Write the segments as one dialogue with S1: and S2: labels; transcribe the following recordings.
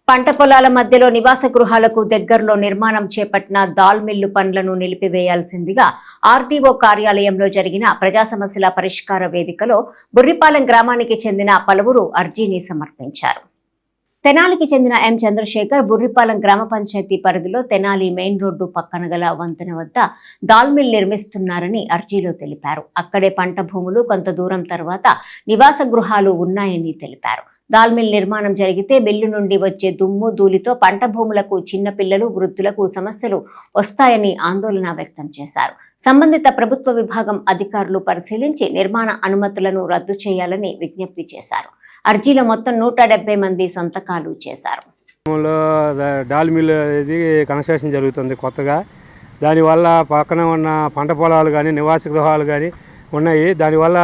S1: పంట పొలాల మధ్యలో నివాస గృహాలకు దగ్గరలో నిర్మాణం చేపట్టిన దాల్ మిల్లు పనులను నిలిపివేయాల్సిందిగా ఆర్డీఓ కార్యాలయంలో జరిగిన ప్రజా సమస్యల పరిష్కార వేదికలో బుర్రిపాలెం గ్రామానికి చెందిన పలువురు అర్జీని సమర్పించారు. తెనాలికి చెందిన ఎం చంద్రశేఖర్ బుర్రిపాలెం గ్రామ పంచాయతీ పరిధిలో తెనాలి మెయిన్ రోడ్డు పక్కన గల వంతెన వద్ద దాల్ మిల్ నిర్మిస్తున్నారని అర్జీలో తెలిపారు. అక్కడే పంట భూములు కొంత దూరం తర్వాత నివాస గృహాలు ఉన్నాయని తెలిపారు. దాల్ మిల్ నిర్మాణం జరిగితే మిల్లు నుండి వచ్చే దుమ్ము ధూళితో పంట భూములకు చిన్న పిల్లలు వృద్ధులకు సమస్యలు వస్తాయని ఆందోళన వ్యక్తం చేశారు. సంబంధిత ప్రభుత్వ విభాగం అధికారులు పరిశీలించి నిర్మాణ అనుమతులను రద్దు చేయాలని విజ్ఞప్తి చేశారు. అర్జీలో మొత్తం 170 మంది సంతకాలు చేశారు.
S2: దాల్ మిల్ అనేది కన్స్ట్రక్షన్ జరుగుతుంది కొత్తగా. దానివల్ల పక్కన ఉన్న పంట పొలాలు కానీ నివాస గృహాలు కానీ ఉన్నాయి. దానివల్ల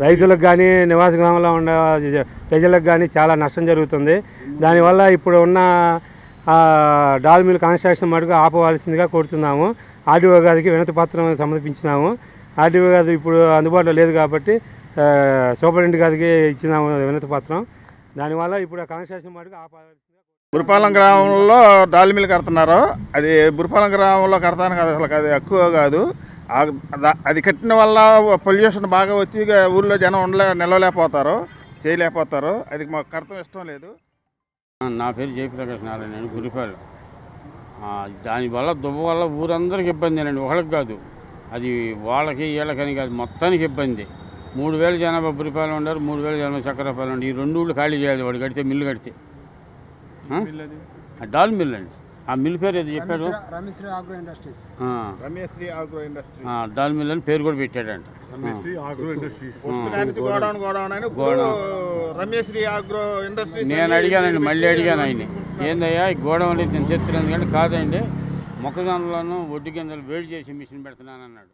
S2: రైతులకు కానీ నివాస గ్రామంలో ఉన్న ప్రజలకు కానీ చాలా నష్టం జరుగుతుంది. దానివల్ల ఇప్పుడు ఉన్న దాల్ మిల్ కన్స్ట్రక్షన్ మటుకు ఆపవలసిందిగా కోరుతున్నాము. ఆర్డీఓ గారికి వినతి పత్రం సమర్పించినాము. ఆర్డీఓ గారు ఇప్పుడు అందుబాటులో లేదు కాబట్టి సూపరింటెండెంట్ గారికి ఇచ్చినాము వినతి పత్రం. దానివల్ల ఇప్పుడు కన్స్ట్రక్షన్ మటుకు ఆపవలసిందిగా.
S3: బుర్రిపాలెం గ్రామంలో దాల్ మిల్ కడుతున్నారు. అది బుర్రిపాలెం గ్రామంలో కడతాను కదా, అసలు అది ఎక్కువ కాదు. అది కట్టిన వల్ల పొల్యూషన్ బాగా వచ్చి ఊళ్ళో జనం నిలవలేకపోతారు, చేయలేకపోతారు. అది మాకు కడతాం ఇష్టం లేదు.
S4: నా పేరు జయప్రకాష్ నారాయణ, బుర్రిపాలెం. దానివల్ల దుబ్బ వల్ల ఊరందరికి ఇబ్బంది అండి, ఒకరికి కాదు. అది వాళ్ళకి వీళ్ళకని కాదు, మొత్తానికి ఇబ్బంది. 3000 జనాభా బుర్రిపాలెం ఉన్నారు, 3000 జనాభా చక్రపాలెం ఉండి. ఈ 2 ఊళ్ళు ఖాళీ చేయాలి వాడు కడితే, మిల్లు కడితే. దాల్ మిల్ అండి. ఆ మిల్ పేరు ఏది చెప్పాడు, దాల్ మిల్ అని పేరు కూడా పెట్టాడంట. నేను అడిగానండి, మళ్ళీ అడిగాను ఆయన, ఏందయ్యా ఈ గోడౌన్ అనేది చెప్తున్నాను. ఎందుకంటే కాదండి, మొక్కజొన్నలను ఒడ్డు గింజలు వేడి చేసి మిషన్ పెడుతున్నాను అన్నాడు.